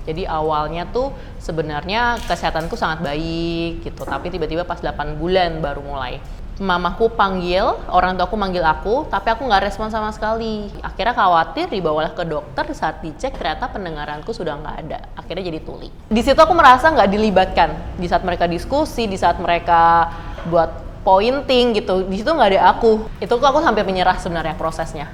Jadi awalnya tuh sebenarnya kesehatanku sangat baik gitu, tapi tiba-tiba pas 8 bulan baru mulai. Mamaku panggil, orang tuaku manggil aku, tapi aku nggak respon sama sekali. Akhirnya khawatir, dibawalah ke dokter. Saat dicek ternyata pendengaranku sudah nggak ada. Akhirnya jadi tuli. Di situ aku merasa nggak dilibatkan. Di saat mereka diskusi, di saat mereka buat pointing gitu, di situ nggak ada aku. Itu aku sampai menyerah sebenarnya prosesnya.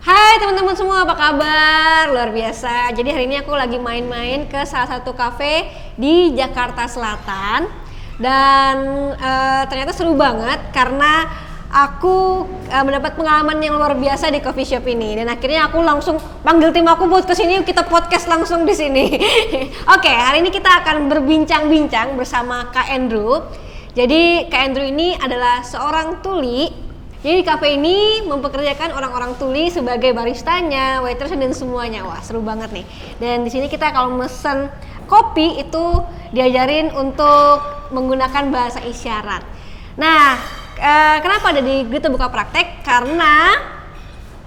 Hai teman-teman semua, apa kabar? Luar biasa. Jadi hari ini aku lagi main-main ke salah satu kafe di Jakarta Selatan. Dan ternyata seru banget karena aku mendapat pengalaman yang luar biasa di coffee shop ini. Dan akhirnya aku langsung panggil tim aku buat kesini, kita podcast langsung di sini. Oke, hari ini kita akan berbincang-bincang bersama Kak Andrew. Jadi Kak Andrew ini adalah seorang tuli. Jadi di kafe ini mempekerjakan orang-orang tuli sebagai baristanya, waitress dan semuanya. Wah, seru banget nih. Dan di sini kita kalau mesen kopi itu diajarin untuk menggunakan bahasa isyarat. Nah, kenapa ada di Gita Buka Praktek? Karena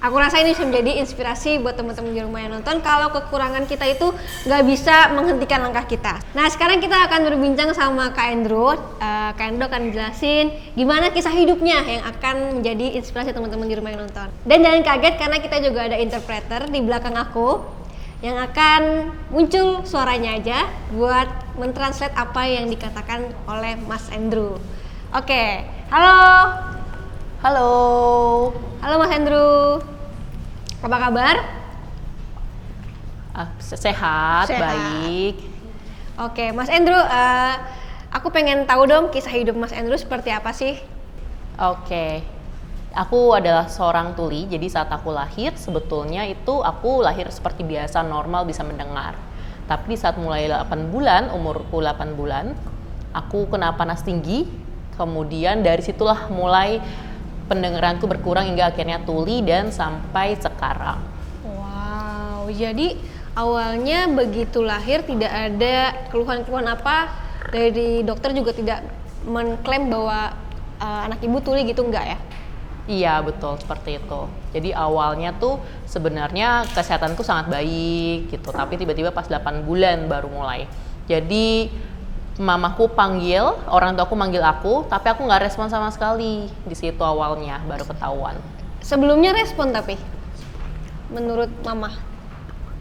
aku rasa ini bisa menjadi inspirasi buat teman-teman di rumah yang nonton. Kalau kekurangan kita itu nggak bisa menghentikan langkah kita. Nah, sekarang kita akan berbincang sama Kak Andrew. Kak Andrew akan jelasin gimana kisah hidupnya yang akan menjadi inspirasi teman-teman di rumah yang nonton. Dan jangan kaget karena kita juga ada interpreter di belakang aku yang akan muncul suaranya aja buat mentranslate apa yang dikatakan oleh Mas Andrew. Oke, halo. Halo. Halo Mas Andrew. Apa kabar? Sehat, baik. Oke, Mas Andrew, aku pengen tahu dong kisah hidup Mas Andrew seperti apa sih? Oke. Aku adalah seorang tuli, jadi saat aku lahir sebetulnya itu aku lahir seperti biasa, normal, bisa mendengar. Tapi di saat mulai 8 bulan, umurku 8 bulan, aku kena panas tinggi, kemudian dari situlah mulai pendengaranku berkurang hingga akhirnya tuli dan sampai sekarang. Wow, jadi awalnya begitu lahir tidak ada keluhan-keluhan apa, dari dokter juga tidak mengklaim bahwa anak ibu tuli gitu, enggak ya? Iya, betul, seperti itu. Jadi awalnya tuh sebenarnya kesehatanku sangat baik gitu, tapi tiba-tiba pas 8 bulan baru mulai. Jadi mamaku panggil, orang tuaku manggil aku, tapi aku nggak respon sama sekali. Di situ awalnya baru ketahuan. Sebelumnya respon tapi menurut mama?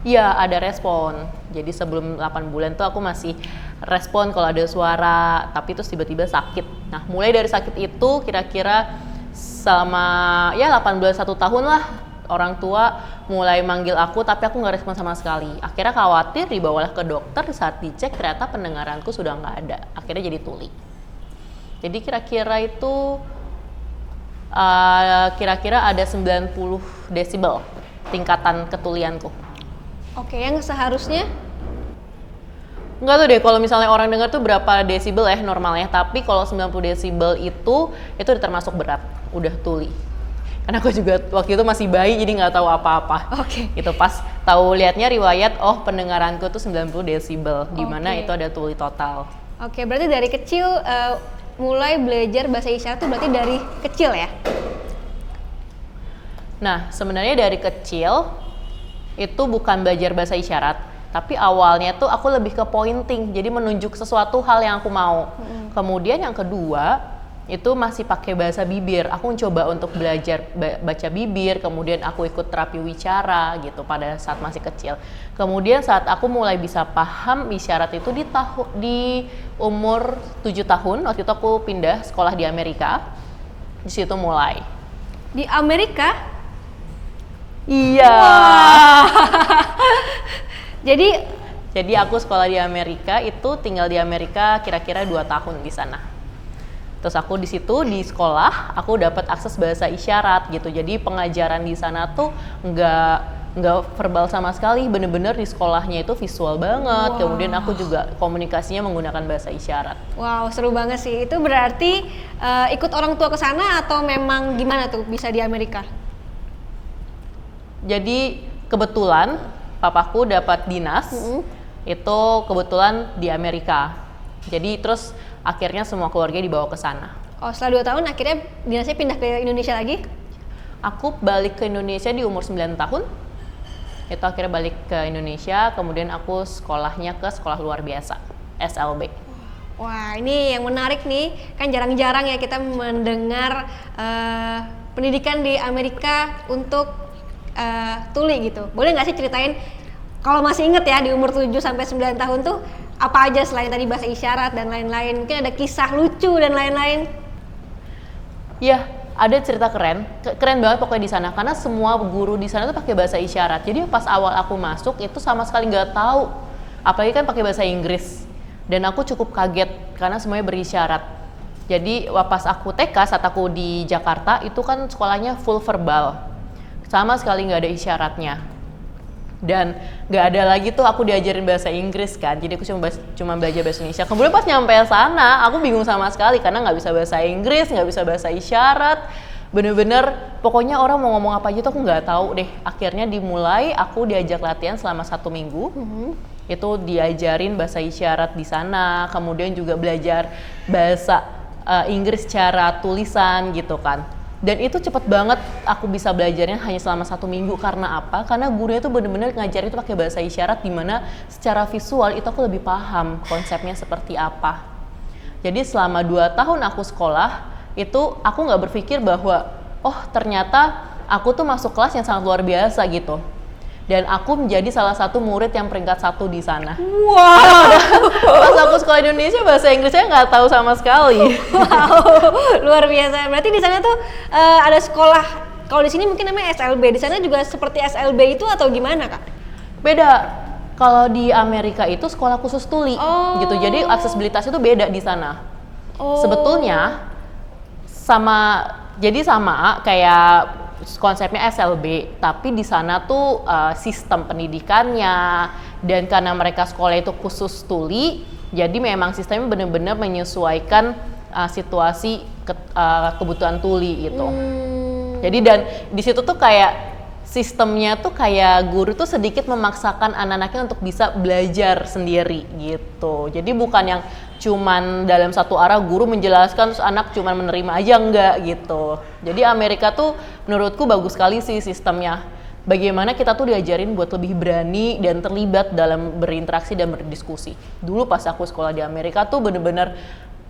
Iya, ada respon. Jadi sebelum 8 bulan tuh aku masih respon kalau ada suara, tapi terus tiba-tiba sakit. Nah, mulai dari sakit itu kira-kira selama 8 bulan 1 tahun lah orang tua mulai manggil aku, tapi aku nggak respon sama sekali. Akhirnya khawatir, dibawalah ke dokter. Saat dicek ternyata pendengaranku sudah nggak ada. Akhirnya jadi tuli. Jadi kira-kira itu kira-kira ada 90 desibel tingkatan ketulianku. Oke, yang seharusnya? Nggak tahu deh kalau misalnya orang dengar tuh berapa desibel ya normalnya, tapi kalau 90 desibel itu termasuk berat, udah tuli. Karena aku juga waktu itu masih bayi jadi nggak tahu apa-apa. Oke. Itu pas tahu lihatnya riwayat, oh pendengaranku tuh 90 desibel, di mana itu ada tuli total. Oke, berarti dari kecil mulai belajar bahasa isyarat tuh berarti dari kecil ya? Nah, sebenarnya dari kecil itu bukan belajar bahasa isyarat, tapi awalnya tuh aku lebih ke pointing, jadi menunjuk sesuatu hal yang aku mau. Kemudian yang kedua itu masih pakai bahasa bibir. Aku mencoba untuk belajar baca bibir, kemudian aku ikut terapi wicara gitu pada saat masih kecil. Kemudian saat aku mulai bisa paham isyarat itu di umur 7 tahun, waktu itu aku pindah sekolah di Amerika. Di situ mulai. Di Amerika? Iya. Jadi aku sekolah di Amerika, itu tinggal di Amerika kira-kira 2 tahun di sana. Terus aku di situ di sekolah aku dapat akses bahasa isyarat gitu. Jadi pengajaran di sana tuh nggak verbal sama sekali, bener-bener di sekolahnya itu visual banget. Wow. Kemudian aku juga komunikasinya menggunakan bahasa isyarat. Wow, seru banget sih. Itu berarti ikut orang tua ke sana atau memang gimana tuh bisa di Amerika? Jadi kebetulan papaku dapat dinas, itu kebetulan di Amerika. Jadi terus akhirnya semua keluarga dibawa ke sana. Oh, setelah 2 tahun akhirnya dinasnya pindah ke Indonesia lagi? Aku balik ke Indonesia di umur 9 tahun. Itu akhirnya balik ke Indonesia, kemudian aku sekolahnya ke sekolah luar biasa, SLB. Wah, ini yang menarik nih, kan jarang-jarang ya kita mendengar pendidikan di Amerika untuk tuli gitu. Boleh nggak sih ceritain, kalau masih inget ya di umur 7-9 tahun tuh apa aja selain tadi bahasa isyarat dan lain-lain, mungkin ada kisah lucu dan lain-lain? Ya, ada cerita keren banget pokoknya di sana, karena semua guru di sana tuh pakai bahasa isyarat. Jadi pas awal aku masuk itu sama sekali nggak tahu, apalagi kan pakai bahasa Inggris. Dan aku cukup kaget karena semuanya berisyarat. Jadi pas aku TK saat aku di Jakarta itu kan sekolahnya full verbal, sama sekali nggak ada isyaratnya. Dan nggak ada lagi tuh aku diajarin bahasa Inggris kan, jadi aku cuma belajar bahasa Indonesia. Kemudian pas nyampe sana aku bingung sama sekali karena nggak bisa bahasa Inggris, nggak bisa bahasa isyarat, bener-bener pokoknya orang mau ngomong apa aja tuh aku nggak tahu deh. Akhirnya dimulai aku diajak latihan selama 1 minggu. Itu diajarin bahasa isyarat di sana, kemudian juga belajar bahasa Inggris secara tulisan gitu kan. Dan itu cepet banget aku bisa belajarnya hanya selama 1 minggu. Karena apa? Karena gurunya tuh bener-bener ngajar itu pakai bahasa isyarat, dimana secara visual itu aku lebih paham konsepnya seperti apa. Jadi selama 2 tahun aku sekolah itu aku nggak berpikir bahwa oh ternyata aku tuh masuk kelas yang sangat luar biasa gitu. Dan aku menjadi salah satu murid yang peringkat 1 di sana. Wow. Pas aku sekolah di Indonesia bahasa Inggrisnya nggak tahu sama sekali. Wow, luar biasa. Berarti di sana tuh ada sekolah. Kalau di sini mungkin namanya SLB. Di sana juga seperti SLB itu atau gimana, Kak? Beda. Kalau di Amerika itu sekolah khusus tuli, gitu. Jadi aksesibilitasnya itu beda di sana. Sebetulnya sama kayak konsepnya SLB, tapi di sana tuh sistem pendidikannya dan karena mereka sekolah itu khusus tuli, jadi memang sistemnya benar-benar menyesuaikan situasi kebutuhan tuli gitu. Jadi dan di situ tuh kayak sistemnya tuh kayak guru tuh sedikit memaksakan anak-anaknya untuk bisa belajar sendiri gitu. Jadi bukan yang cuman dalam satu arah guru menjelaskan terus anak cuman menerima aja, enggak gitu. Jadi Amerika tuh menurutku bagus sekali sih sistemnya. Bagaimana kita tuh diajarin buat lebih berani dan terlibat dalam berinteraksi dan berdiskusi. Dulu pas aku sekolah di Amerika tuh bener-bener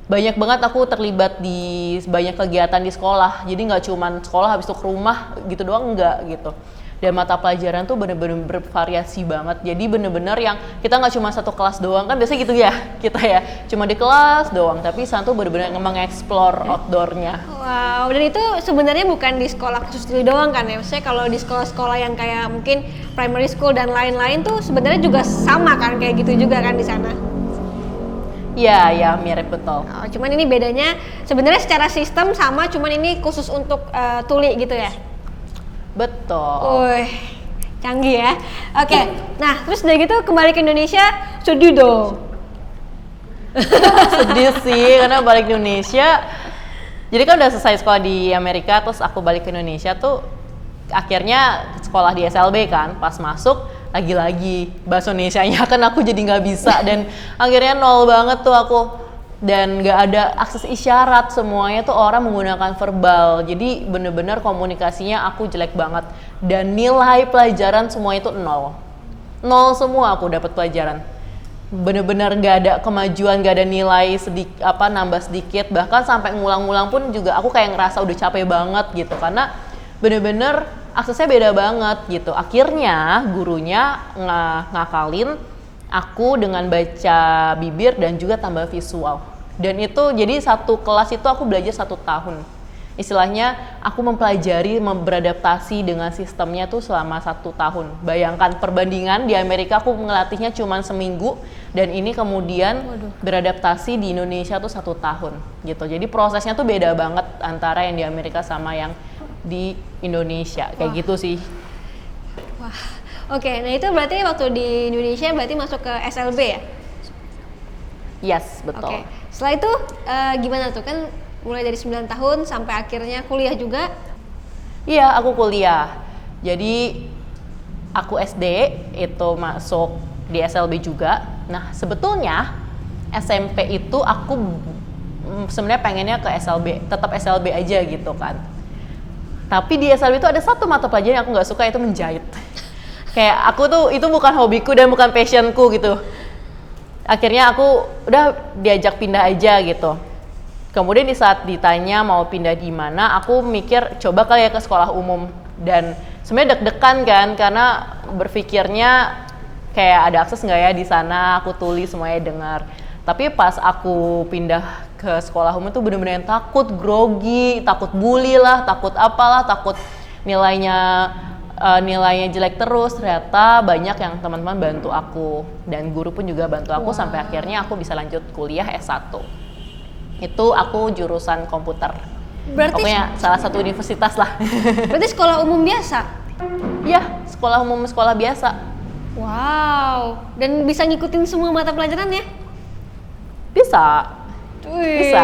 banyak banget aku terlibat di banyak kegiatan di sekolah. Jadi nggak cuman sekolah habis itu ke rumah gitu doang, enggak gitu. Dan mata pelajaran tuh bener-bener bervariasi banget. Jadi bener-bener yang kita nggak cuma satu kelas doang, kan biasanya gitu ya kita ya, cuma di kelas doang. Tapi sana tuh bener-bener mengeksplor outdoornya. Wow, dan itu sebenarnya bukan di sekolah khusus tuli doang kan ya? Maksudnya kalau di sekolah-sekolah yang kayak mungkin primary school dan lain-lain tuh sebenarnya juga sama kan, kayak gitu juga kan di sana? Ya mirip betul. Oh, cuman ini bedanya sebenarnya secara sistem sama, cuman ini khusus untuk tuli gitu ya? Betul. Wih, canggih ya. Oke, nah terus udah gitu kembali ke Indonesia, sedih dong. Sedih sih karena balik ke Indonesia. Jadi kan udah selesai sekolah di Amerika, terus aku balik ke Indonesia tuh akhirnya sekolah di SLB kan. Pas masuk lagi-lagi bahasa Indonesianya kan aku jadi nggak bisa dan akhirnya 0 banget tuh aku. Dan nggak ada akses isyarat, semuanya tuh orang menggunakan verbal, jadi bener-bener komunikasinya aku jelek banget dan nilai pelajaran semua itu 0 semua aku dapat pelajaran, bener-bener nggak ada kemajuan, nggak ada nilai nambah sedikit, bahkan sampai ngulang-ngulang pun juga aku kayak ngerasa udah capek banget gitu karena bener-bener aksesnya beda banget gitu. Akhirnya gurunya ngakalin aku dengan baca bibir dan juga tambah visual. Dan itu jadi satu kelas itu aku belajar 1 tahun. Istilahnya aku mempelajari, beradaptasi dengan sistemnya tuh selama 1 tahun. Bayangkan perbandingan di Amerika aku ngelatihnya cuma seminggu dan ini kemudian beradaptasi di Indonesia tuh 1 tahun gitu. Jadi prosesnya tuh beda banget antara yang di Amerika sama yang di Indonesia. Kayak gitu sih. Wah. Oke, nah itu berarti waktu di Indonesia berarti masuk ke SLB ya? Yes, betul. Oke. Setelah itu gimana tuh? Kan mulai dari 9 tahun sampai akhirnya kuliah juga? Iya, aku kuliah. Jadi aku SD itu masuk di SLB juga. Nah, sebetulnya SMP itu aku sebenarnya pengennya ke SLB, tetap SLB aja gitu kan. Tapi di SLB itu ada satu mata pelajaran yang aku nggak suka, itu menjahit. Kayak aku tuh itu bukan hobiku dan bukan passionku gitu. Akhirnya aku udah diajak pindah aja gitu. Kemudian di saat ditanya mau pindah di mana, aku mikir coba kali ya ke sekolah umum. Dan sebenarnya deg-degan kan, karena berpikirnya kayak ada akses nggak ya di sana, aku tulis semuanya dengar. Tapi pas aku pindah ke sekolah umum tuh bener-bener yang takut, grogi, takut bully lah, takut apalah, takut nilainya jelek terus. Ternyata banyak yang teman-teman bantu aku dan guru pun juga bantu aku sampai akhirnya aku bisa lanjut kuliah S1. Itu aku jurusan komputer. Berarti pokoknya salah satu universitas lah. berarti sekolah umum biasa? Iya, sekolah umum, sekolah biasa. Wow, dan bisa ngikutin semua mata pelajarannya? Bisa. Wih. Bisa.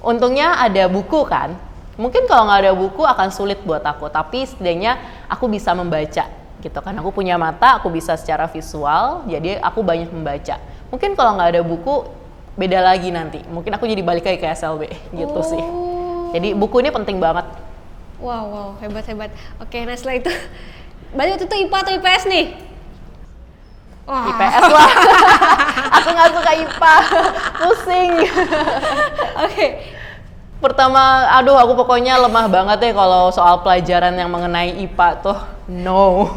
Untungnya ada buku kan. Mungkin kalau nggak ada buku akan sulit buat aku, tapi setidaknya aku bisa membaca gitu kan. Aku punya mata, aku bisa secara visual, jadi aku banyak membaca. Mungkin kalau nggak ada buku, beda lagi nanti. Mungkin aku jadi balik lagi ke SLB gitu sih. Jadi buku ini penting banget. Wow, hebat. Oke, nah setelah itu, berarti waktu itu IPA atau IPS nih? Wah. IPS lah. Aku nggak suka IPA, pusing. Oke. Pertama, aduh aku pokoknya lemah banget deh kalau soal pelajaran yang mengenai IPA tuh, no.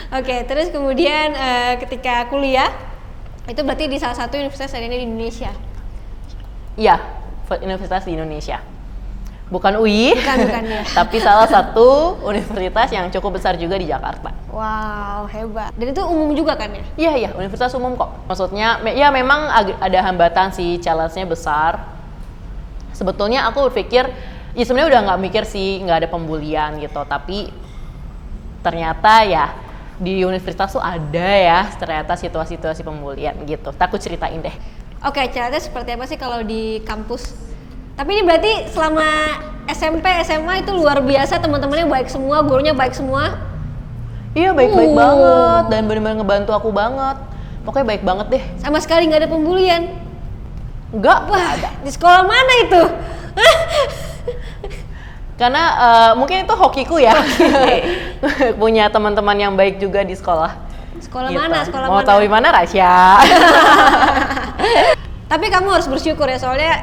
Oke, terus kemudian ketika kuliah, itu berarti di salah satu universitas lainnya di Indonesia? Iya, universitas di Indonesia. Bukan UI, Bukan ya. tapi salah satu universitas yang cukup besar juga di Jakarta. Wow, hebat. Dan itu umum juga kan ya? Iya, universitas umum kok. Maksudnya, ya memang ada hambatan sih, challenge-nya besar. Sebetulnya aku berpikir, ya sebenarnya udah nggak mikir sih, nggak ada pembulian gitu. Tapi ternyata ya di universitas tuh ada ya ternyata situasi-situasi pembulian gitu. Aku ceritain deh. Oke, ceritanya seperti apa sih kalau di kampus? Tapi ini berarti selama SMP, SMA itu luar biasa, teman-temannya baik semua, gurunya baik semua? Iya, baik-baik banget dan benar-benar ngebantu aku banget. Pokoknya baik banget deh. Sama sekali nggak ada pembulian? Enggak, Wah, ada. di sekolah mana itu? Karena mungkin itu hokiku ya. Punya teman-teman yang baik juga di sekolah. Sekolah gitu. mana? Sekolah Mau mana? tahu di mana, Rasya? Tapi kamu harus bersyukur ya, soalnya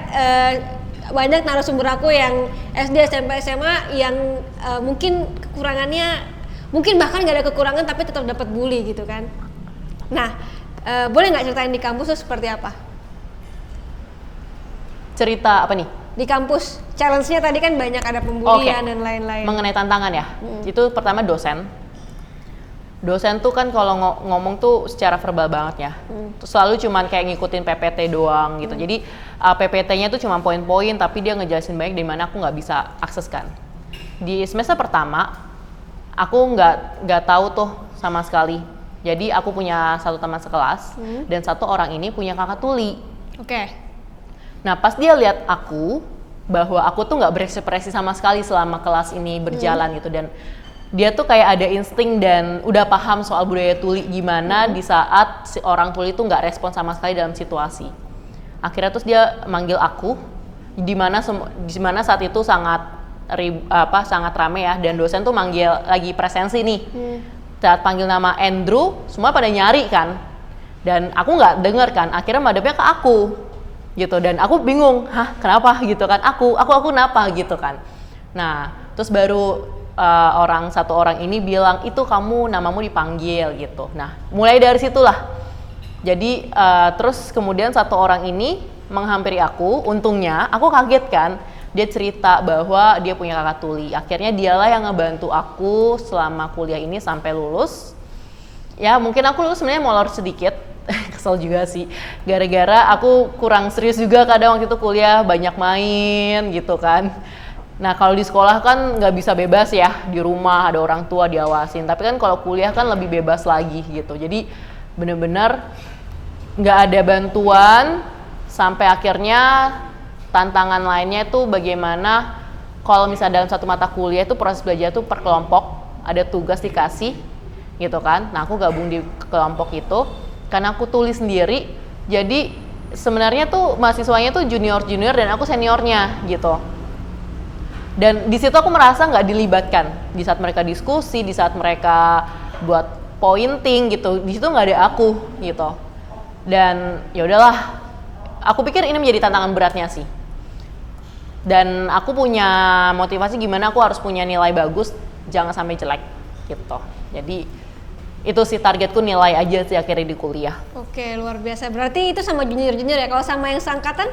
banyak narasumber aku yang SD, SMP, SMA yang mungkin kekurangannya, mungkin bahkan nggak ada kekurangan tapi tetap dapat bully gitu kan. Nah, boleh nggak ceritain di kampus tuh seperti apa? Cerita apa nih? Di kampus, challenge-nya tadi kan banyak ada pembulian dan lain-lain. Mengenai tantangan ya? Itu pertama dosen. Dosen tuh kan kalau ngomong tuh secara verbal banget ya. Selalu cuman kayak ngikutin PPT doang gitu. Jadi PPT-nya tuh cuma poin-poin tapi dia ngejelasin banyak di mana aku nggak bisa akseskan. Di semester pertama aku nggak tahu tuh sama sekali. Jadi aku punya satu teman sekelas dan satu orang ini punya kakak tuli. Oke. Nah pas dia lihat aku bahwa aku tuh nggak berekspresi sama sekali selama kelas ini berjalan gitu, dan dia tuh kayak ada insting dan udah paham soal budaya tuli gimana di saat si orang tuli tuh nggak respon sama sekali dalam situasi. Akhirnya terus dia manggil aku di mana saat itu sangat rame ya, dan dosen tuh manggil lagi presensi nih. Saat panggil nama Andrew semua pada nyari kan, dan aku nggak denger kan, akhirnya madepnya ke aku gitu, dan aku bingung, kenapa gitu kan, aku kenapa gitu kan. Nah terus baru satu orang ini bilang, itu kamu namamu dipanggil gitu. Nah mulai dari situlah. Jadi terus kemudian satu orang ini menghampiri aku, untungnya aku kaget kan, dia cerita bahwa dia punya kakak tuli. Akhirnya dialah yang ngebantu aku selama kuliah ini sampai lulus. Ya mungkin aku lulus sebenarnya molor sedikit, kesel juga sih, gara-gara aku kurang serius juga kadang waktu itu kuliah, banyak main gitu kan. Nah kalau di sekolah kan nggak bisa bebas ya, di rumah ada orang tua diawasin, tapi kan kalau kuliah kan lebih bebas lagi gitu. Jadi bener-bener nggak ada bantuan, sampai akhirnya tantangan lainnya itu bagaimana kalau misalnya dalam satu mata kuliah itu proses belajar itu per kelompok, ada tugas dikasih gitu kan. Nah aku gabung di kelompok itu karena aku tulis sendiri, jadi sebenarnya tuh mahasiswanya tuh junior dan aku seniornya gitu. Dan di situ aku merasa nggak dilibatkan di saat mereka diskusi, di saat mereka buat pointing gitu, di situ nggak ada aku gitu. Dan ya udahlah, aku pikir ini menjadi tantangan beratnya sih. Dan aku punya motivasi gimana aku harus punya nilai bagus, jangan sampai jelek gitu. Jadi itu sih targetku, nilai aja sih akhirnya di kuliah. Oke, luar biasa. Berarti itu sama junior-junior ya. Kalau sama yang seangkatan?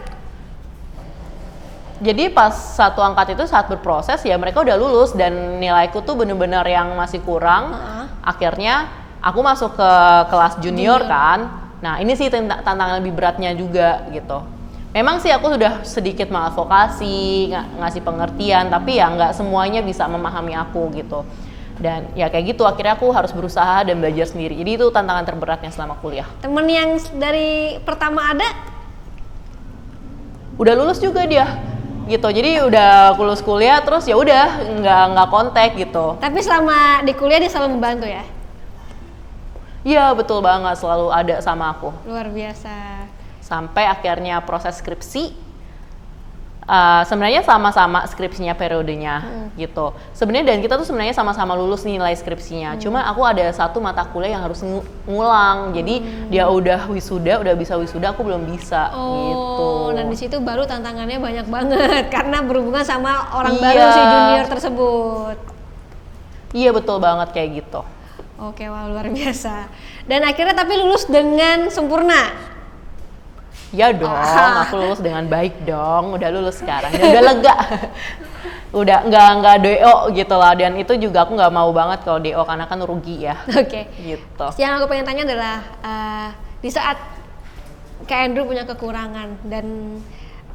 Jadi pas satu angkat itu saat berproses ya mereka udah lulus dan nilaiku tuh bener-bener yang masih kurang. Akhirnya aku masuk ke kelas junior kan. Nah ini sih tantangan lebih beratnya juga gitu. Memang sih aku sudah sedikit mengadvokasi, ngasih pengertian, tapi ya nggak semuanya bisa memahami aku gitu. Dan ya kayak gitu, akhirnya aku harus berusaha dan belajar sendiri. Jadi itu tantangan terberatnya selama kuliah. Temen yang dari pertama ada? Udah lulus juga dia gitu, jadi udah lulus kuliah terus ya udah nggak kontak gitu. Tapi selama di kuliah dia selalu membantu ya? Iya betul banget, selalu ada sama aku. Luar biasa. Sampai akhirnya proses skripsi, sebenarnya sama-sama skripsinya periodenya gitu. Sebenarnya dan kita tuh sebenarnya sama-sama lulus nilai skripsinya. Cuma aku ada satu mata kuliah yang harus ngulang. Jadi dia udah wisuda, udah bisa wisuda, aku belum bisa gitu. Dan di situ baru tantangannya banyak banget karena berhubungan sama orang baru si junior tersebut. Iya betul banget kayak gitu. Oke, wah luar biasa. Dan akhirnya tapi lulus dengan sempurna. Ya dong, aku lulus dengan baik dong, udah lulus sekarang, dan udah lega. Udah nggak DO gitu lah, dan itu juga aku nggak mau banget kalau DO karena kan rugi ya. Oke. Gitu. Yang aku pengen tanya adalah di saat Kak Andrew punya kekurangan dan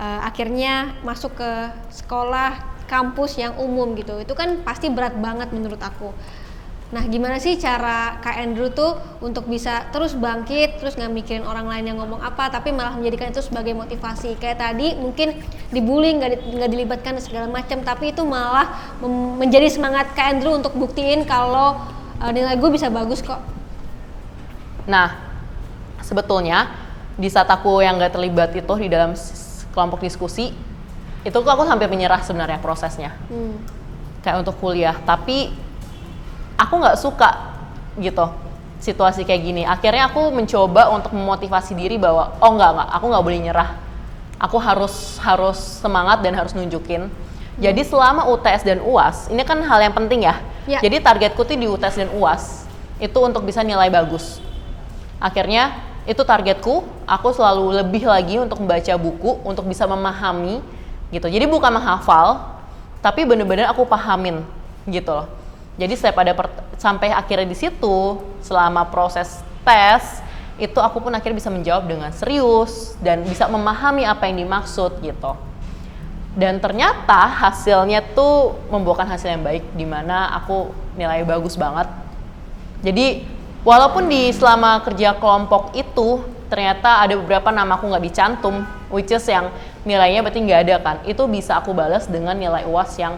akhirnya masuk ke sekolah kampus yang umum gitu, itu kan pasti berat banget menurut aku. Nah, gimana sih cara Kak Andrew tuh untuk bisa terus bangkit, terus nggak mikirin orang lain yang ngomong apa, tapi malah menjadikan itu sebagai motivasi. Kayak tadi mungkin dibully, nggak dilibatkan segala macam, tapi itu malah menjadi semangat Kak Andrew untuk buktiin kalau nilai gue bisa bagus kok. Nah, sebetulnya di saat aku yang nggak terlibat itu di dalam kelompok diskusi, itu aku hampir menyerah sebenarnya prosesnya. Kayak untuk kuliah, tapi aku nggak suka gitu situasi kayak gini. Akhirnya aku mencoba untuk memotivasi diri bahwa aku nggak boleh nyerah. Aku harus semangat dan harus nunjukin. Jadi selama UTS dan UAS, ini kan hal yang penting ya. Jadi targetku tuh di UTS dan UAS itu untuk bisa nilai bagus. Akhirnya itu targetku. Aku selalu lebih lagi untuk membaca buku untuk bisa memahami gitu. Jadi bukan menghafal, tapi bener-bener aku pahamin gitu loh. Jadi sampai akhirnya di situ selama proses tes itu aku pun akhirnya bisa menjawab dengan serius dan bisa memahami apa yang dimaksud gitu. Dan ternyata hasilnya tuh membuahkan hasil yang baik di mana aku nilai bagus banget. Jadi walaupun selama kerja kelompok itu ternyata ada beberapa nama aku nggak dicantum, which is yang nilainya berarti nggak ada kan, itu bisa aku balas dengan nilai UAS yang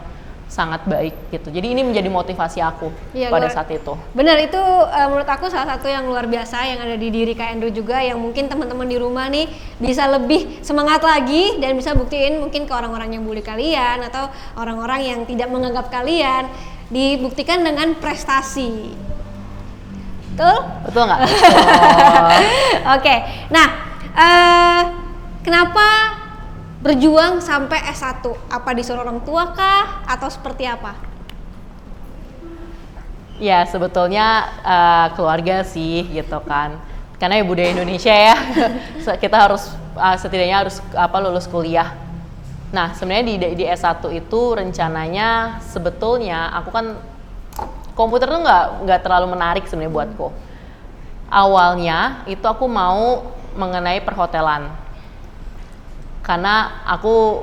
sangat baik gitu. Jadi ini menjadi motivasi aku pada saat itu. Benar, itu menurut aku salah satu yang luar biasa yang ada di diri Kak Andrew juga, yang mungkin teman-teman di rumah nih bisa lebih semangat lagi dan bisa buktiin mungkin ke orang-orang yang bully kalian atau orang-orang yang tidak menganggap kalian, dibuktikan dengan prestasi. Betul? Betul nggak? Oke. Nah, kenapa berjuang sampai S1? Apa disuruh orang tua kah? Atau seperti apa? Ya sebetulnya keluarga sih gitu kan. Karena ya budaya Indonesia ya, kita harus setidaknya harus lulus kuliah. Nah sebenarnya di S1 itu rencananya sebetulnya aku kan komputer tuh nggak terlalu menarik sebenarnya buatku. Awalnya itu aku mau mengenai perhotelan. Karena aku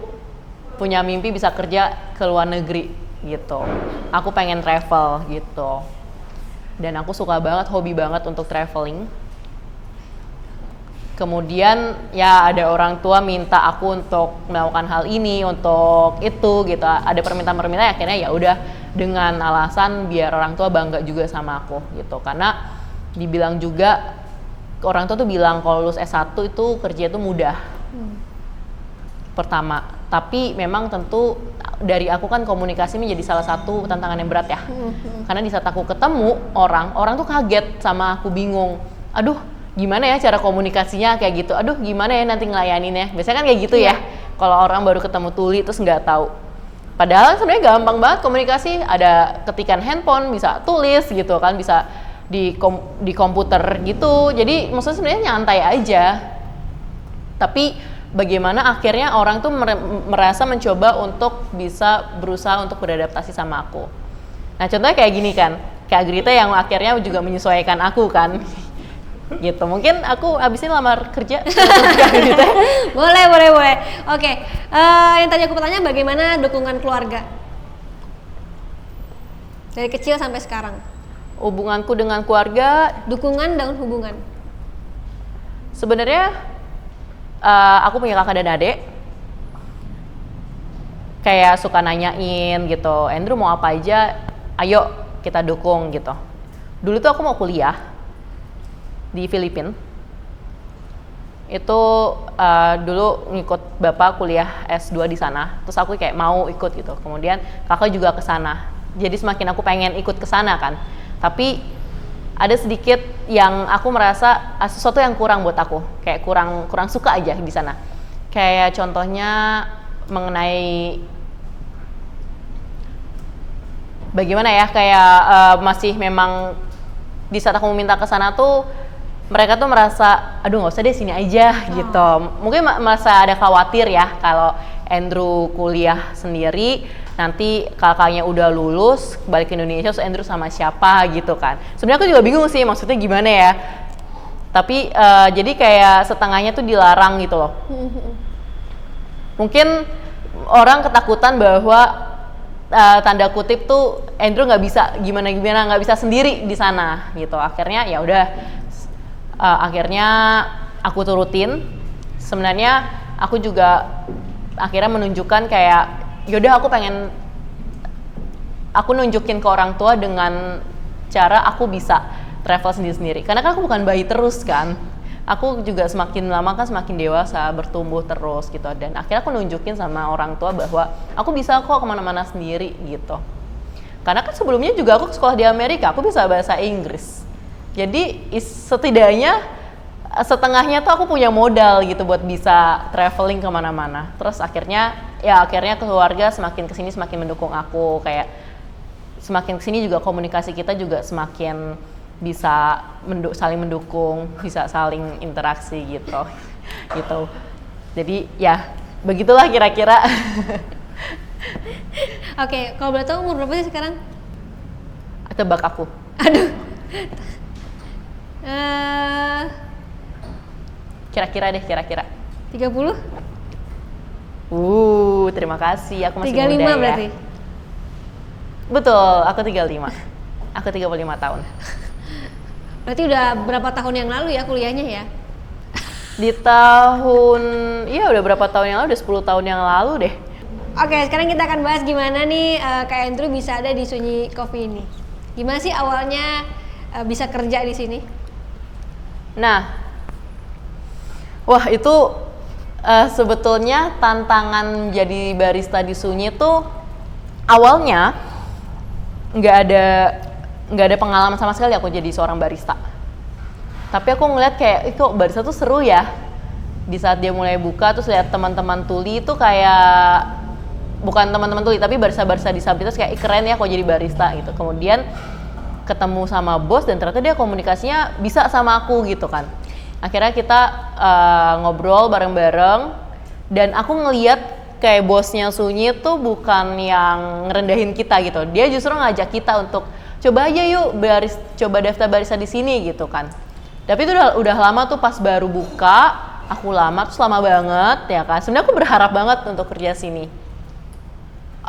punya mimpi bisa kerja ke luar negeri gitu. Aku pengen travel gitu. Dan aku suka banget, hobi banget untuk traveling. Kemudian ya ada orang tua minta aku untuk melakukan hal ini, untuk itu gitu. Ada permintaan-permintaan, akhirnya ya udah dengan alasan biar orang tua bangga juga sama aku gitu. Karena dibilang juga orang tua tuh bilang kalau lulus S1 itu kerja itu mudah. Pertama, tapi memang tentu dari aku kan komunikasi menjadi salah satu tantangan yang berat ya. Karena di saat aku ketemu orang tuh kaget sama aku, bingung. Aduh, gimana ya cara komunikasinya kayak gitu. Aduh, gimana ya nanti ngelayaninnya. Biasanya kan kayak gitu ya. Kalau orang baru ketemu tuli terus nggak tahu. Padahal sebenarnya gampang banget komunikasi. Ada ketikan handphone, bisa tulis gitu kan, bisa di komputer gitu. Jadi maksudnya sebenarnya nyantai aja. Tapi bagaimana akhirnya orang tuh merasa mencoba untuk bisa berusaha untuk beradaptasi sama aku. Nah contohnya kayak gini kan, kayak Agrita yang akhirnya juga menyesuaikan aku kan. Gitu, mungkin aku abis ini lamar kerja. Boleh. Oke, yang tadi aku bertanya bagaimana dukungan keluarga? Dari kecil sampai sekarang. Hubunganku dengan keluarga, dukungan dan hubungan. Sebenarnya aku punya kakak dan adik, kayak suka nanyain gitu, Andrew mau apa aja, ayo kita dukung gitu. Dulu tuh aku mau kuliah di Filipina, itu dulu ngikut bapak kuliah S2 di sana, terus aku kayak mau ikut gitu, kemudian kakak juga ke sana, jadi semakin aku pengen ikut ke sana kan, tapi ada sedikit yang aku merasa sesuatu yang kurang buat aku, kayak kurang suka aja di sana. Kayak contohnya mengenai bagaimana ya, kayak masih memang di saat aku meminta ke sana tuh mereka tuh merasa aduh nggak usah deh sini aja gitu. Mungkin masa ada khawatir ya kalau Andrew kuliah sendiri, nanti kakaknya udah lulus balik ke Indonesia terus Andrew sama siapa gitu kan. Sebenarnya aku juga bingung sih maksudnya gimana ya, tapi jadi kayak setengahnya tuh dilarang gitu loh. Mungkin orang ketakutan bahwa tanda kutip tuh Andrew nggak bisa gimana nggak bisa sendiri di sana gitu. Akhirnya ya udah, akhirnya aku turutin. Sebenarnya aku juga akhirnya menunjukkan kayak yaudah aku nunjukin ke orang tua dengan cara aku bisa travel sendiri-sendiri. Karena kan aku bukan bayi terus kan. Aku juga semakin lama kan semakin dewasa, bertumbuh terus gitu. Dan akhirnya aku nunjukin sama orang tua bahwa aku bisa kok kemana-mana sendiri gitu. Karena kan sebelumnya juga aku sekolah di Amerika, aku bisa bahasa Inggris. Jadi setidaknya setengahnya tuh aku punya modal gitu buat bisa traveling kemana-mana. Terus akhirnya keluarga semakin kesini semakin mendukung aku, kayak semakin kesini juga komunikasi kita juga semakin bisa saling mendukung, bisa saling interaksi gitu. Gitu. Jadi ya begitulah kira-kira. Oke, kalau boleh tahu umur berapa sih sekarang? Tebak aku. Aduh. Kira-kira 30? Terima kasih. Aku masih 35 muda ya. berarti? Betul, aku 35. Aku 35 tahun. Berarti udah berapa tahun yang lalu ya kuliahnya ya? Udah berapa tahun yang lalu, udah 10 tahun yang lalu deh. Oke, sekarang kita akan bahas gimana nih Kak Andrew bisa ada di Sunyi Coffee ini. Gimana sih awalnya bisa kerja di sini? Nah, wah itu sebetulnya tantangan jadi barista di Sunyi tuh awalnya nggak ada pengalaman sama sekali aku jadi seorang barista. Tapi aku ngeliat kayak, kok barista tuh seru ya. Di saat dia mulai buka terus lihat teman-teman tuli itu kayak, bukan teman-teman tuli tapi barista-barista disabilitas kayak keren ya kok jadi barista gitu. Kemudian ketemu sama bos dan ternyata dia komunikasinya bisa sama aku gitu kan. Akhirnya kita ngobrol bareng-bareng dan aku ngeliat kayak bosnya Sunyi tuh bukan yang ngerendahin kita gitu. Dia justru ngajak kita untuk coba aja yuk coba daftar barista di sini gitu kan. Tapi itu udah lama tuh pas baru buka, aku lama banget ya kan. Sebenarnya aku berharap banget untuk kerja sini.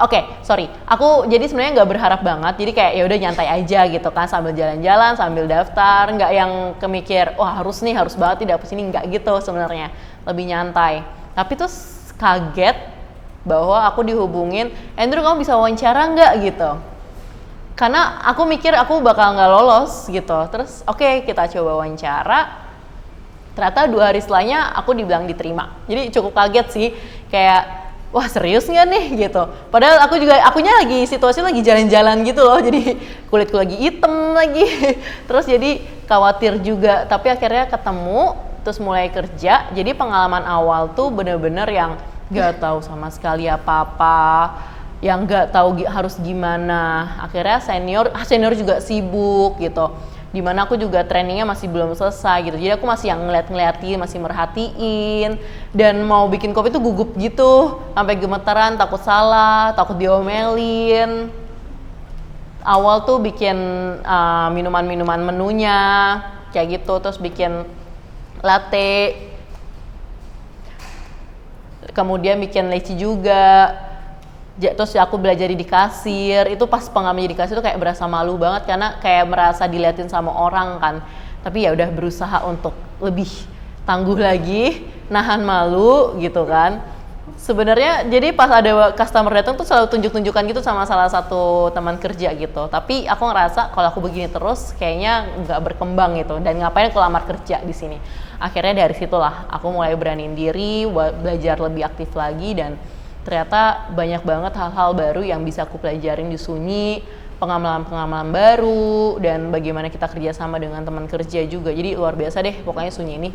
Aku jadi sebenarnya nggak berharap banget, jadi kayak ya udah nyantai aja gitu kan, sambil jalan-jalan, sambil daftar, nggak yang kemikir, wah harus banget tidak sini, nggak gitu sebenarnya, lebih nyantai. Tapi terus kaget bahwa aku dihubungin, Andrew kamu bisa wawancara nggak gitu? Karena aku mikir aku bakal nggak lolos gitu, terus kita coba wawancara. Ternyata 2 hari setelahnya aku dibilang diterima, jadi cukup kaget sih, kayak wah serius nggak nih gitu. Padahal akunya lagi situasi lagi jalan-jalan gitu loh, jadi kulitku lagi hitam lagi. Terus jadi khawatir juga, tapi akhirnya ketemu, terus mulai kerja. Jadi pengalaman awal tuh bener-bener yang nggak tahu sama sekali apa-apa, yang nggak tahu harus gimana. Akhirnya senior juga sibuk gitu. Dimana aku juga trainingnya masih belum selesai gitu, jadi aku masih yang ngeliatin, masih merhatiin, dan mau bikin kopi tuh gugup gitu, sampai gemeteran, takut salah, takut diomelin. Awal tuh bikin minuman-minuman menunya kayak gitu, terus bikin latte, kemudian bikin leci juga. Terus aku belajar di kasir, itu pas pengalaman jadi kasir tuh kayak berasa malu banget karena kayak merasa diliatin sama orang kan. Tapi ya udah berusaha untuk lebih tangguh lagi, nahan malu gitu kan. Sebenarnya jadi pas ada customer datang tuh selalu tunjuk-tunjukkan gitu sama salah satu teman kerja gitu. Tapi aku ngerasa kalau aku begini terus kayaknya nggak berkembang gitu, dan ngapain aku lamar kerja di sini. Akhirnya dari situlah aku mulai beraniin diri, belajar lebih aktif lagi, dan ternyata banyak banget hal-hal baru yang bisa aku pelajarin di Sunyi, pengalaman-pengalaman baru, dan bagaimana kita kerjasama dengan teman kerja juga. Jadi luar biasa deh pokoknya Sunyi ini.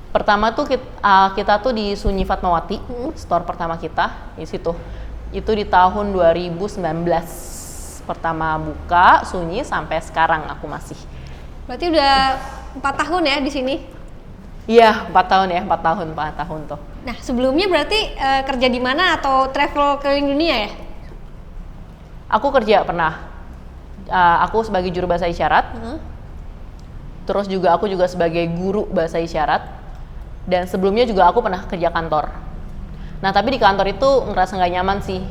Pertama tuh kita tuh di Sunyi Fatmawati, store pertama kita di situ. Itu di tahun 2019 pertama buka Sunyi, sampai sekarang aku masih. Berarti udah 4 tahun ya di sini? Iya, 4 tahun tuh. Nah, sebelumnya berarti kerja di mana atau travel keliling dunia ya? Aku kerja pernah. Aku sebagai juru bahasa isyarat. Terus juga aku juga sebagai guru bahasa isyarat. Dan sebelumnya juga aku pernah kerja kantor. Nah, tapi di kantor itu ngerasa nggak nyaman sih.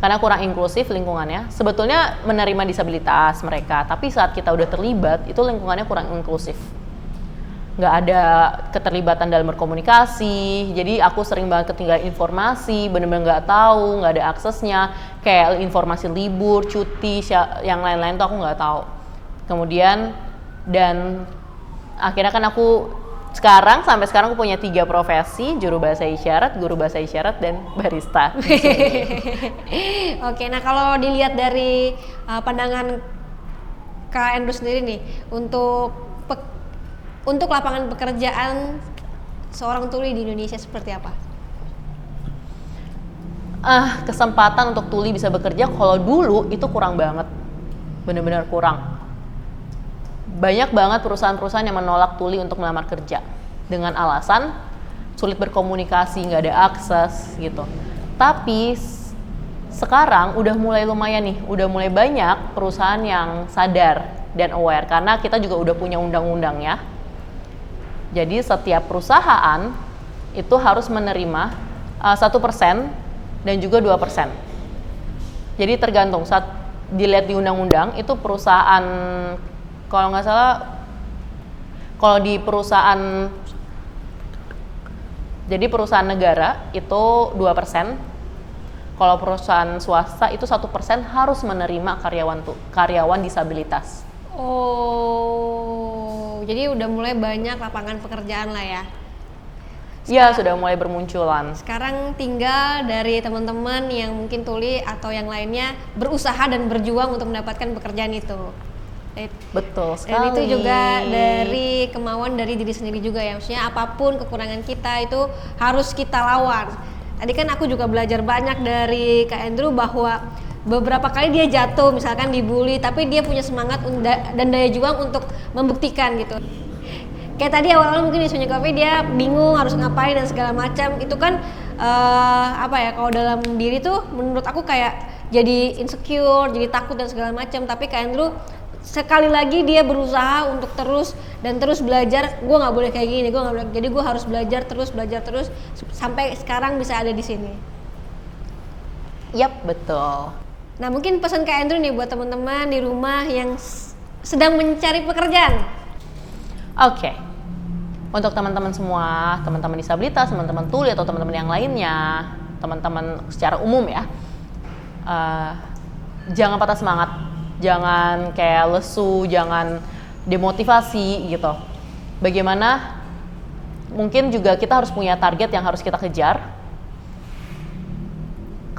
Karena kurang inklusif lingkungannya. Sebetulnya menerima disabilitas mereka, tapi saat kita udah terlibat, itu lingkungannya kurang inklusif. Nggak ada keterlibatan dalam berkomunikasi, jadi aku sering banget ketinggalan informasi, bener-bener nggak tahu, nggak ada aksesnya, kayak informasi libur, cuti, yang lain-lain tuh aku nggak tahu. Kemudian, dan akhirnya kan aku sampai sekarang aku punya 3 profesi, juru bahasa isyarat, guru bahasa isyarat, dan barista. Oke, nah kalau dilihat dari pandangan Kak Andrew sendiri nih, untuk lapangan pekerjaan seorang tuli di Indonesia seperti apa? Kesempatan untuk tuli bisa bekerja kalau dulu itu kurang banget, bener-bener kurang. Banyak banget perusahaan-perusahaan yang menolak tuli untuk melamar kerja dengan alasan sulit berkomunikasi, nggak ada akses gitu. Tapi sekarang udah mulai lumayan nih, udah mulai banyak perusahaan yang sadar dan aware, karena kita juga udah punya undang-undangnya. Jadi setiap perusahaan itu harus menerima 1% dan juga 2%. Jadi tergantung, saat dilihat di undang-undang itu perusahaan, kalau nggak salah, kalau di perusahaan, jadi perusahaan negara itu 2%, kalau perusahaan swasta itu 1% harus menerima karyawan disabilitas. Oh, jadi udah mulai banyak lapangan pekerjaan lah ya? Iya, sudah mulai bermunculan. Sekarang tinggal dari teman-teman yang mungkin tuli atau yang lainnya berusaha dan berjuang untuk mendapatkan pekerjaan itu. Betul sekali. Dan itu juga dari kemauan dari diri sendiri juga ya, maksudnya apapun kekurangan kita itu harus kita lawan. Tadi kan aku juga belajar banyak dari Kak Andrew bahwa beberapa kali dia jatuh, misalkan dibully, tapi dia punya semangat dan daya juang untuk membuktikan gitu. Kayak tadi awal-awal mungkin di Sunyi Coffee dia bingung harus ngapain dan segala macam. Itu kan kalau dalam diri tuh menurut aku kayak jadi insecure, jadi takut dan segala macam. Tapi Kak Andrew sekali lagi dia berusaha untuk terus belajar. Gue nggak boleh kayak gini, jadi gue harus belajar terus sampai sekarang bisa ada di sini. Yap, betul. Nah, mungkin pesan Kak Andrew nih buat teman-teman di rumah yang sedang mencari pekerjaan. Oke. Untuk teman-teman semua, teman-teman disabilitas, teman-teman tuli atau teman-teman yang lainnya, teman-teman secara umum ya, jangan patah semangat, jangan kayak lesu, jangan demotivasi gitu. Bagaimana mungkin juga kita harus punya target yang harus kita kejar.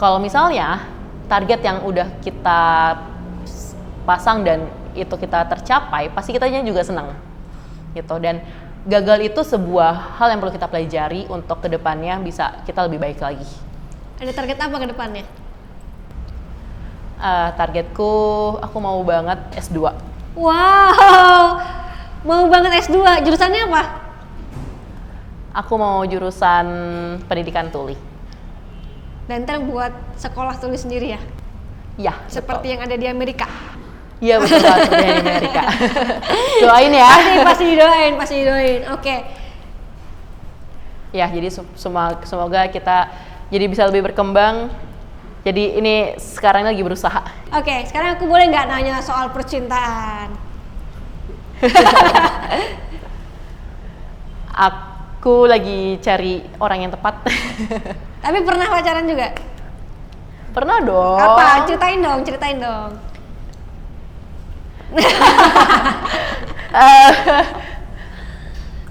Kalau misalnya target yang udah kita pasang dan itu kita tercapai, pasti kitanya juga senang gitu. Dan gagal itu sebuah hal yang perlu kita pelajari untuk kedepannya bisa kita lebih baik lagi. Ada target apa ke depannya? Targetku, aku mau banget S2. Wow, mau banget S2. Jurusannya apa? Aku mau jurusan pendidikan tuli. Dan ntar buat sekolah tuli sendiri ya? Ya, Seperti yang ada di Amerika? Iya betul banget, seperti yang di Amerika. Doain ya. Pasti didoain. Oke. Ya, jadi semoga kita jadi bisa lebih berkembang. Jadi ini sekarang lagi berusaha. Oke, sekarang aku boleh nggak nanya soal percintaan? Aku lagi cari orang yang tepat. Tapi pernah pacaran juga? Pernah dong. Apa? Ceritain dong.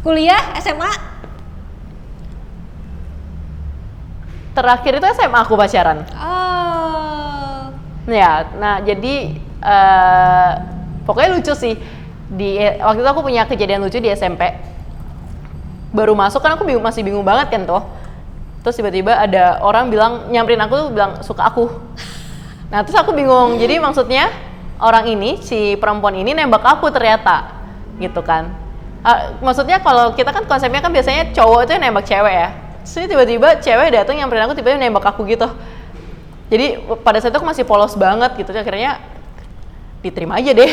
Kuliah, SMA? Terakhir itu SMA aku pacaran. Oh. Ya, nah jadi pokoknya lucu sih. Waktu itu aku punya kejadian lucu di SMP. Baru masuk kan aku masih bingung banget kan tuh. Terus tiba-tiba ada orang nyamperin aku tuh bilang suka aku. Nah terus aku bingung. Jadi maksudnya orang ini, si perempuan ini nembak aku ternyata, gitu kan. Maksudnya kalau kita kan konsepnya kan biasanya cowok itu yang nembak cewek ya. Terus tiba-tiba cewek datang nyamperin aku, tiba-tiba nembak aku gitu. Jadi pada saat itu aku masih polos banget gitu. Akhirnya diterima aja deh.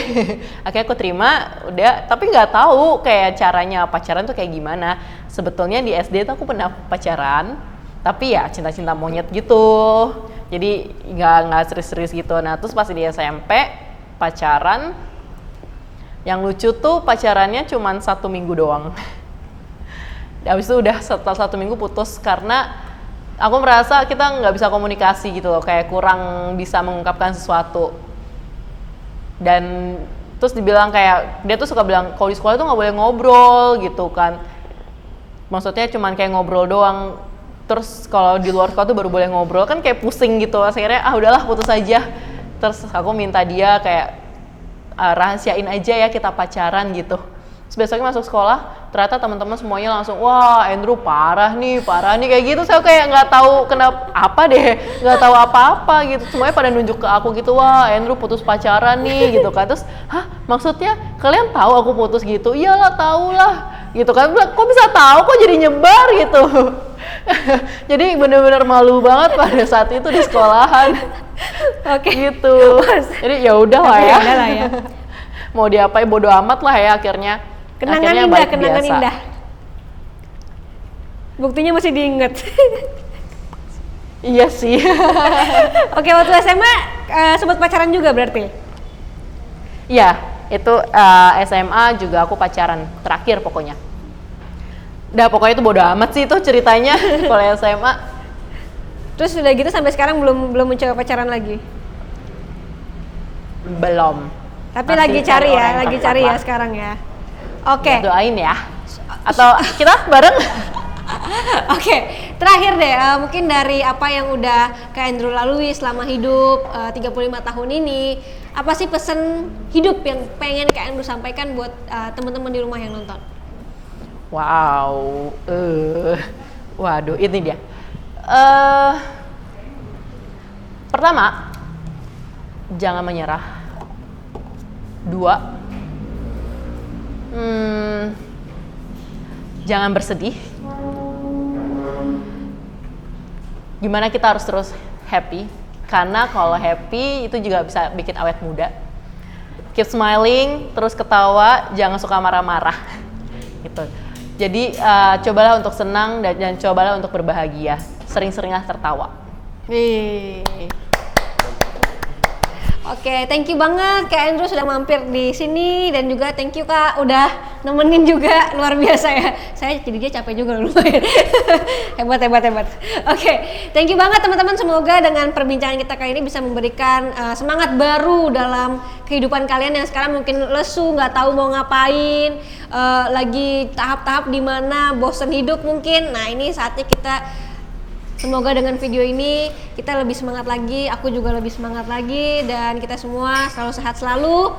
Akhirnya aku terima, udah. Tapi nggak tahu kayak caranya pacaran tuh kayak gimana. Sebetulnya di SD tuh aku pernah pacaran, tapi ya cinta-cinta monyet gitu. Jadi nggak serius-serius gitu. Nah terus pas di SMP pacaran, yang lucu tuh pacarannya cuma 1 minggu doang. Habis itu udah setelah 1 minggu putus karena aku merasa kita nggak bisa komunikasi gitu loh, kayak kurang bisa mengungkapkan sesuatu. Dan terus dibilang kayak, dia tuh suka bilang kalau di sekolah tuh nggak boleh ngobrol gitu kan. Maksudnya cuman kayak ngobrol doang. Terus kalau di luar sekolah tuh baru boleh ngobrol, kan kayak pusing gitu. Akhirnya udahlah putus aja. Terus aku minta dia kayak rahasiain aja ya kita pacaran gitu. Terus besoknya masuk sekolah, ternyata teman-teman semuanya langsung, wah Andrew parah nih kayak gitu. Saya kayak nggak tahu kenapa nggak tahu apa-apa gitu. Semuanya pada nunjuk ke aku gitu, wah Andrew putus pacaran nih gitu kan. Terus, hah maksudnya kalian tahu aku putus gitu? Iyalah tahu lah gitu kan. Kok bisa tahu, kok jadi nyebar gitu. Jadi bener-bener malu banget pada saat itu di sekolahan. Oke. Gitu. Jadi ya udah lah ya. Mau diapain bodo amat lah ya akhirnya. Kenangan indah. Buktinya masih diinget. Iya sih. Oke, waktu SMA sempat pacaran juga berarti? Iya, itu SMA juga aku pacaran terakhir pokoknya. Udah pokoknya itu bodo amat sih itu ceritanya kalau SMA. Terus udah gitu sampai sekarang belum mencoba pacaran lagi? Belum. Tapi lagi cari ya sekarang ya. Oke. Ya, doain ya. Atau kita bareng? Oke, terakhir deh, mungkin dari apa yang udah Kak Andrew lalui selama hidup 35 tahun ini, apa sih pesan hidup yang pengen Kak Andrew sampaikan buat teman-teman di rumah yang nonton? Wow, waduh ini dia. Pertama, jangan menyerah. 2, jangan bersedih. Gimana kita harus terus happy, karena kalau happy itu juga bisa bikin awet muda. Keep smiling, terus ketawa, jangan suka marah-marah gitu. Jadi cobalah untuk senang dan cobalah untuk berbahagia. Sering-seringlah tertawa. Oke, thank you banget Kak Andrew sudah mampir di sini, dan juga thank you Kak udah nemenin juga, luar biasa ya. Saya jadinya capek juga lumayan. hebat. Oke, thank you banget teman-teman. Semoga dengan perbincangan kita kali ini bisa memberikan semangat baru dalam kehidupan kalian yang sekarang mungkin lesu, nggak tahu mau ngapain, lagi tahap-tahap di mana bosen hidup mungkin. Nah ini saatnya kita Semoga dengan video ini kita lebih semangat lagi, aku juga lebih semangat lagi, dan kita semua selalu sehat selalu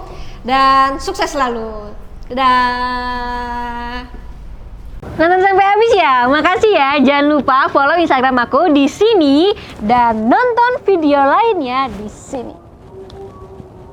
dan sukses selalu. Dadah. Nonton sampai habis ya, makasih ya. Jangan lupa follow Instagram aku di sini dan nonton video lainnya di sini.